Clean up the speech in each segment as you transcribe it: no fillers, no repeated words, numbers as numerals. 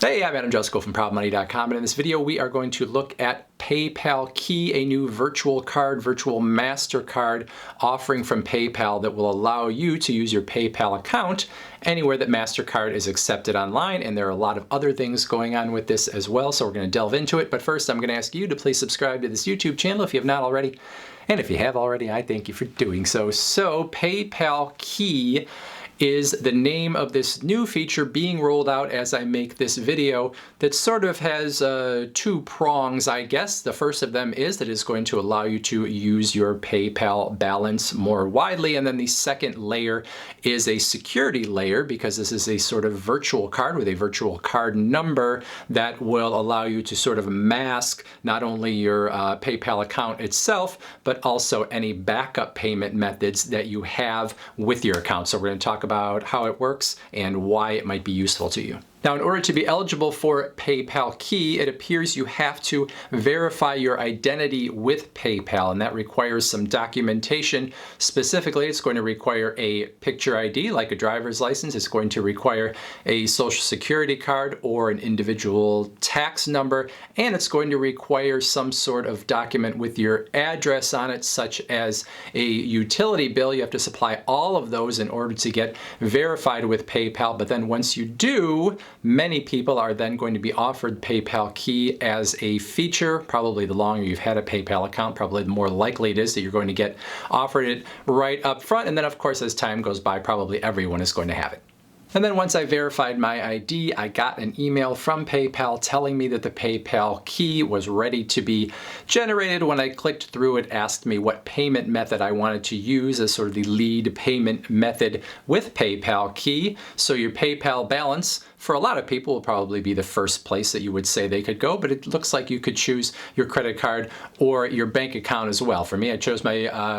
Hey, I'm Adam Jusko from ProbMoney.com, and in this video we are going to look at PayPal Key, a new virtual Mastercard offering from PayPal that will allow you to use your PayPal account anywhere that Mastercard is accepted online. And there are a lot of other things going on with this as well, so we're going to delve into it. But first, I'm going to ask you to please subscribe to this YouTube channel if you have not already. And if you have already, I thank you for doing so. So PayPal Key is the name of this new feature being rolled out as I make this video that sort of has two prongs, I guess. The first of them is that it's going to allow you to use your PayPal balance more widely, and then the second layer is a security layer, because this is a sort of virtual card with a virtual card number that will allow you to sort of mask not only your PayPal account itself, but also any backup payment methods that you have with your account. So we're going to talk about how it works and why it might be useful to you. Now, in order to be eligible for PayPal Key, it appears you have to verify your identity with PayPal, and that requires some documentation. Specifically, it's going to require a picture ID, like a driver's license. It's going to require a social security card or an individual tax number, and it's going to require some sort of document with your address on it, such as a utility bill. You have to supply all of those in order to get verified with PayPal, but then once you do, many people are then going to be offered PayPal Key as a feature. Probably the longer you've had a PayPal account, probably the more likely it is that you're going to get offered it right up front. And then, of course, as time goes by, probably everyone is going to have it. And then once I verified my ID, I got an email from PayPal telling me that the PayPal Key was ready to be generated. When I clicked through, it asked me what payment method I wanted to use as sort of the lead payment method with PayPal Key. So your PayPal balance, for a lot of people, will probably be the first place that you would say they could go, but it looks like you could choose your credit card or your bank account as well. For me, I chose my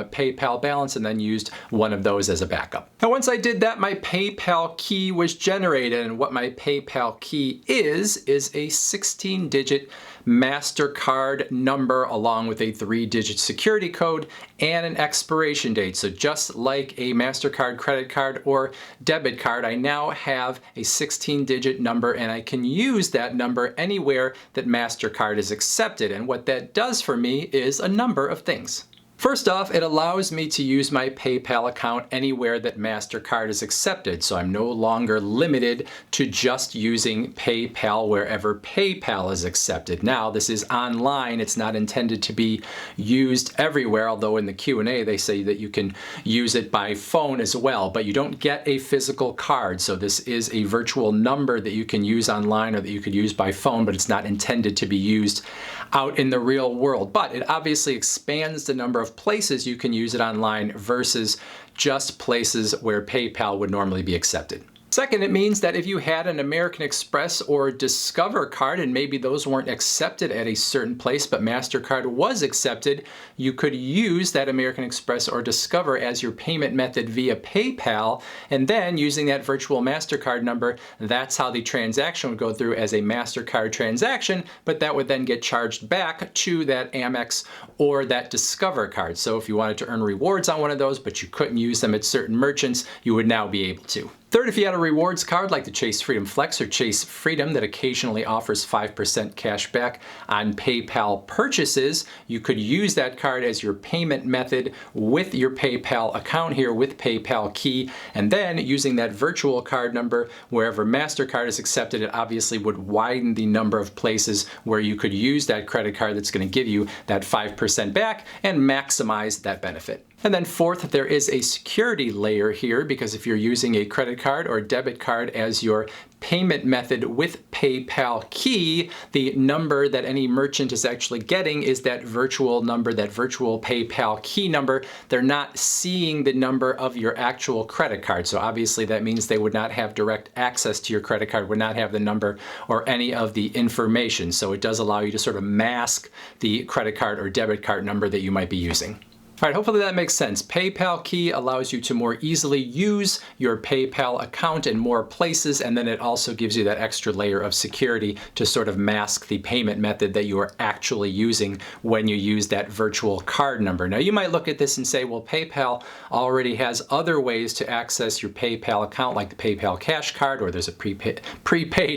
PayPal balance and then used one of those as a backup. Now, once I did that, my PayPal Key was generated, and what my PayPal Key is a 16-digit Mastercard number along with a 3-digit security code and an expiration date. So just like a Mastercard credit card or debit card, I now have a 16-digit number, and I can use that number anywhere that Mastercard is accepted. And what that does for me is a number of things. First off, it allows me to use my PayPal account anywhere that Mastercard is accepted, so I'm no longer limited to just using PayPal wherever PayPal is accepted. Now, this is online. It's not intended to be used everywhere, although in the Q&A they say that you can use it by phone as well, but you don't get a physical card. So this is a virtual number that you can use online or that you could use by phone, but it's not intended to be used out in the real world. But it obviously expands the number of places you can use it online versus just places where PayPal would normally be accepted. Second, it means that if you had an American Express or Discover card and maybe those weren't accepted at a certain place, but Mastercard was accepted, you could use that American Express or Discover as your payment method via PayPal, and then using that virtual Mastercard number, that's how the transaction would go through as a Mastercard transaction, but that would then get charged back to that Amex or that Discover card. So if you wanted to earn rewards on one of those, but you couldn't use them at certain merchants, you would now be able to. Third, if you had a rewards card like the Chase Freedom Flex or Chase Freedom that occasionally offers 5% cash back on PayPal purchases, you could use that card as your payment method with your PayPal account here with PayPal Key, and then using that virtual card number wherever Mastercard is accepted, it obviously would widen the number of places where you could use that credit card that's going to give you that 5% back and maximize that benefit. And then fourth, there is a security layer here, because if you're using a credit card or debit card as your payment method with PayPal Key, the number that any merchant is actually getting is that virtual number, that virtual PayPal Key number. They're not seeing the number of your actual credit card. So obviously that means they would not have direct access to your credit card, would not have the number or any of the information. So it does allow you to sort of mask the credit card or debit card number that you might be using. All right, hopefully that makes sense. PayPal Key allows you to more easily use your PayPal account in more places, and then it also gives you that extra layer of security to sort of mask the payment method that you are actually using when you use that virtual card number. Now, you might look at this and say, well, PayPal already has other ways to access your PayPal account, like the PayPal Cash Card, or there's a prepaid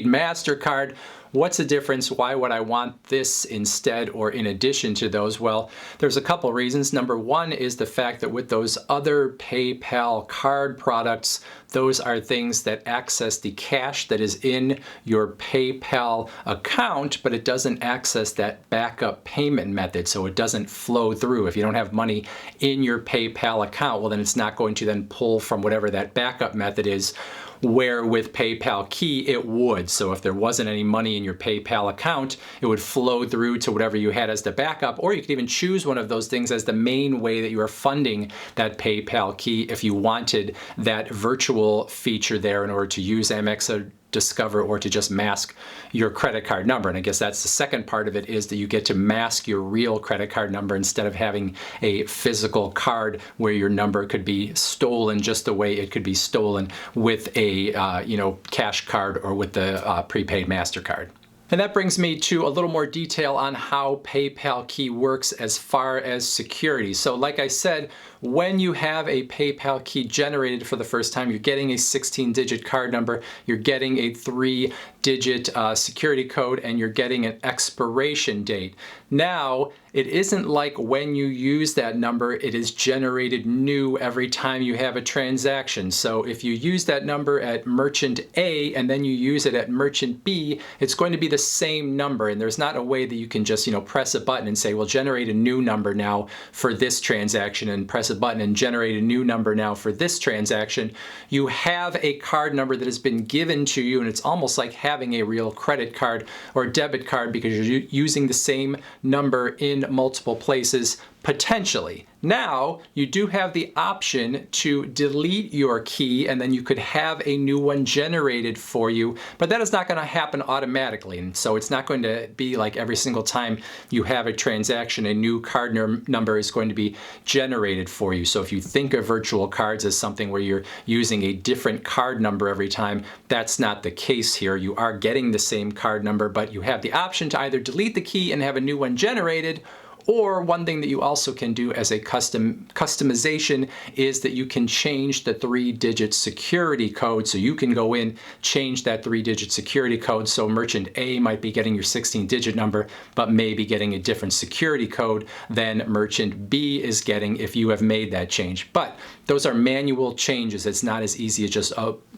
Mastercard. What's the difference? Why would I want this instead or in addition to those? Well, there's a couple reasons. Number one is the fact that with those other PayPal card products, those are things that access the cash that is in your PayPal account, but it doesn't access that backup payment method, so it doesn't flow through. If you don't have money in your PayPal account, well, then it's not going to then pull from whatever that backup method is, where with PayPal Key it would. So if there wasn't any money in your PayPal account, it would flow through to whatever you had as the backup, or you could even choose one of those things as the main way that you are funding that PayPal Key if you wanted that virtual feature there in order to use Amex Discover or to just mask your credit card number. And I guess that's the second part of it, is that you get to mask your real credit card number instead of having a physical card where your number could be stolen just the way it could be stolen with a cash card or with the prepaid Mastercard. And that brings me to a little more detail on how PayPal Key works as far as security. So like I said, when you have a PayPal Key generated for the first time, you're getting a 16-digit card number, you're getting a 3-digit security code, and you're getting an expiration date. Now, it isn't like when you use that number, it is generated new every time you have a transaction. So if you use that number at merchant A and then you use it at merchant B, it's going to be the same number, and there's not a way that you can just press a button and say, well, generate a new number now for this transaction, and press a button and generate a new number now for this transaction. You have a card number that has been given to you, and it's almost like having a real credit card or debit card because you're using the same number in multiple places potentially. Now, you do have the option to delete your key, and then you could have a new one generated for you, but that is not going to happen automatically. And so it's not going to be like every single time you have a transaction, a new card number is going to be generated for you. So if you think of virtual cards as something where you're using a different card number every time, that's not the case here. You are getting the same card number, but you have the option to either delete the key and have a new one generated, or one thing that you also can do as a customization is that you can change the 3-digit security code. So you can go in, change that 3-digit security code. So merchant A might be getting your 16-digit number, but maybe getting a different security code than merchant B is getting if you have made that change. But those are manual changes. It's not as easy as just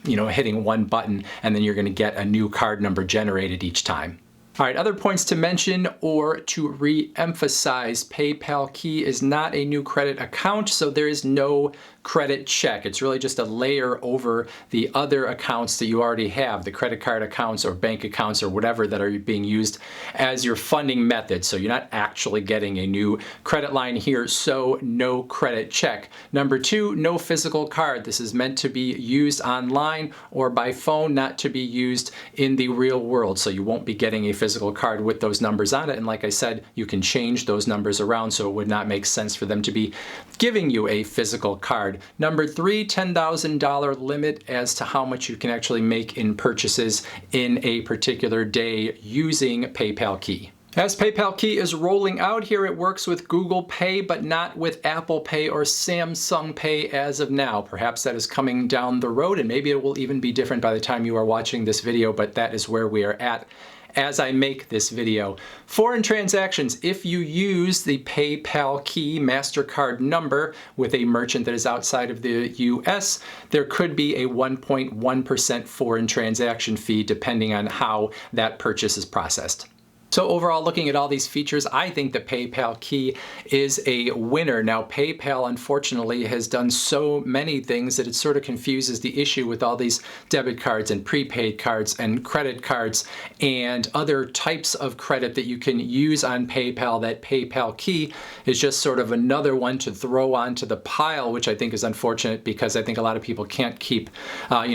hitting one button and then you're going to get a new card number generated each time. All right, other points to mention or to re-emphasize: PayPal Key is not a new credit account, so there is no credit check. It's really just a layer over the other accounts that you already have, the credit card accounts or bank accounts or whatever that are being used as your funding method. So you're not actually getting a new credit line here, so no credit check. Number two, no physical card. This is meant to be used online or by phone, not to be used in the real world. So you won't be getting a physical card with those numbers on it. And like I said, you can change those numbers around, so it would not make sense for them to be giving you a physical card. Number three, $10,000 limit as to how much you can actually make in purchases in a particular day using PayPal Key. As PayPal Key is rolling out here, it works with Google Pay, but not with Apple Pay or Samsung Pay as of now. Perhaps that is coming down the road, and maybe it will even be different by the time you are watching this video, but that is where we are at as I make this video. Foreign transactions: if you use the PayPal Key Mastercard number with a merchant that is outside of the US, there could be a 1.1% foreign transaction fee depending on how that purchase is processed. So overall, looking at all these features, I think the PayPal Key is a winner. Now, PayPal, unfortunately, has done so many things that it sort of confuses the issue with all these debit cards and prepaid cards and credit cards and other types of credit that you can use on PayPal. That PayPal Key is just sort of another one to throw onto the pile, which I think is unfortunate because I think a lot of people can't keep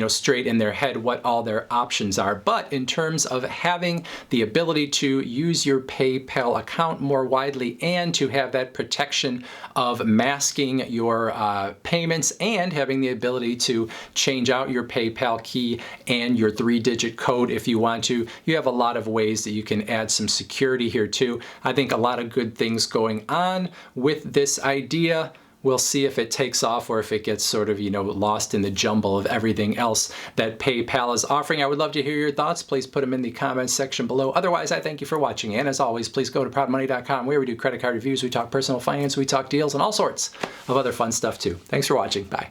straight in their head what all their options are. But in terms of having the ability to use your PayPal account more widely and to have that protection of masking your payments and having the ability to change out your PayPal key and your 3-digit code if you want to. You have a lot of ways that you can add some security here too. I think a lot of good things going on with this idea. We'll see if it takes off or if it gets sort of, lost in the jumble of everything else that PayPal is offering. I would love to hear your thoughts. Please put them in the comments section below. Otherwise, I thank you for watching. And as always, please go to proudmoney.com where we do credit card reviews, we talk personal finance, we talk deals, and all sorts of other fun stuff too. Thanks for watching. Bye.